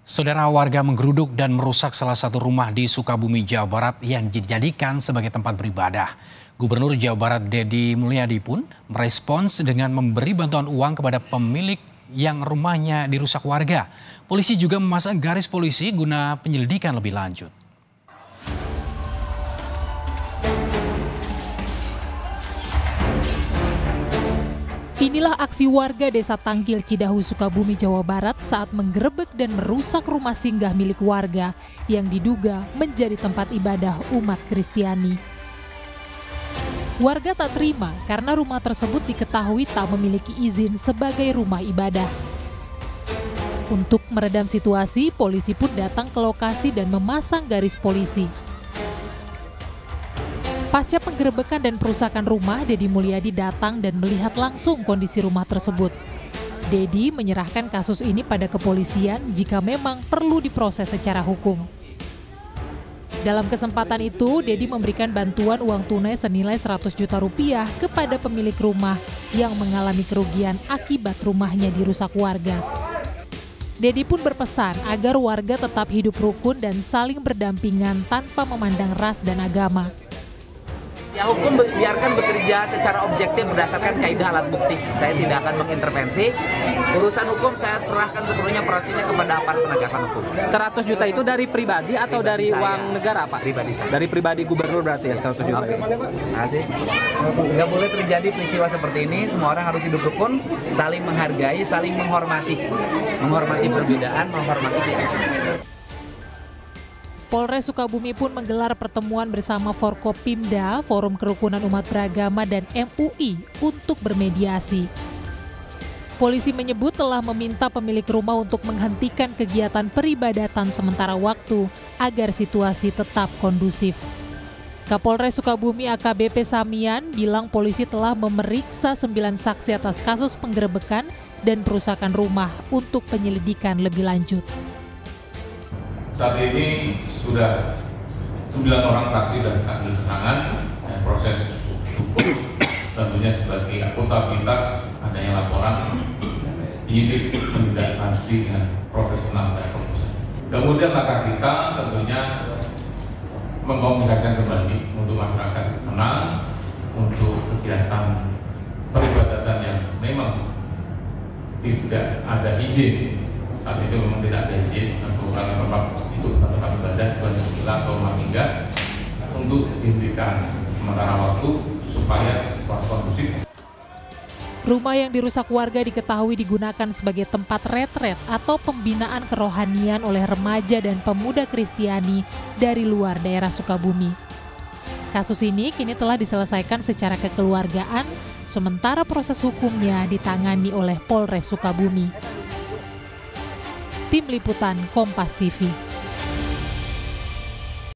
Saudara, warga menggeruduk dan merusak salah satu rumah di Sukabumi, Jawa Barat yang dijadikan sebagai tempat beribadah. Gubernur Jawa Barat Deddy Mulyadi pun merespons dengan memberi bantuan uang kepada pemilik yang rumahnya dirusak warga. Polisi juga memasang garis polisi guna penyelidikan lebih lanjut. Inilah aksi warga Desa Tangkil, Cidahu, Sukabumi, Jawa Barat saat menggerebek dan merusak rumah singgah milik warga yang diduga menjadi tempat ibadah umat Kristiani. Warga tak terima karena rumah tersebut diketahui tak memiliki izin sebagai rumah ibadah. Untuk meredam situasi, polisi pun datang ke lokasi dan memasang garis polisi. Pasca penggerebekan dan perusakan rumah, Deddy Mulyadi datang dan melihat langsung kondisi rumah tersebut. Deddy menyerahkan kasus ini pada kepolisian jika memang perlu diproses secara hukum. Dalam kesempatan itu, Deddy memberikan bantuan uang tunai senilai 100 juta rupiah kepada pemilik rumah yang mengalami kerugian akibat rumahnya dirusak warga. Deddy pun berpesan agar warga tetap hidup rukun dan saling berdampingan tanpa memandang ras dan agama. Ya, hukum biarkan bekerja secara objektif berdasarkan kaidah alat bukti. Saya tidak akan mengintervensi. Urusan hukum saya serahkan sepenuhnya prosesnya kepada aparat penegakan hukum. 100 juta itu dari pribadi atau Pribadi dari saya. uang negara, Pak? Pribadi saya. Dari pribadi gubernur berarti ya 100 juta. Oke, terima kasih. Nggak boleh terjadi peristiwa seperti ini. Semua orang harus hidup rukun, saling menghargai, saling menghormati. Menghormati perbedaan, menghormati keyakinan. Polres Sukabumi pun menggelar pertemuan bersama Forkopimda, Forum Kerukunan Umat Beragama, dan MUI untuk bermediasi. Polisi menyebut telah meminta pemilik rumah untuk menghentikan kegiatan peribadatan sementara waktu agar situasi tetap kondusif. Kapolres Sukabumi AKBP Samian bilang polisi telah memeriksa 9 saksi atas kasus penggerebekan dan perusakan rumah untuk penyelidikan lebih lanjut. Saat ini sudah 9 orang saksi dan ambil keterangan dan proses hukum tentunya sebagai akuntabilitas adanya laporan ini menindaklanjuti dengan profesional dan profesional. Kemudian langkah kita tentunya mengkomunikasikan kembali untuk masyarakat tenang untuk kegiatan peribadatan yang memang tidak ada izin. Saat itu memang tidak ada izin untuk tempat itu tempat ibadah atau rumah singgah untuk dihentikan sementara waktu supaya situasi kondusif. Rumah yang dirusak warga diketahui digunakan sebagai tempat retret atau pembinaan kerohanian oleh remaja dan pemuda Kristiani dari luar daerah Sukabumi. Kasus ini kini telah diselesaikan secara kekeluargaan, sementara proses hukumnya ditangani oleh Polres Sukabumi. Tim Liputan Kompas TV.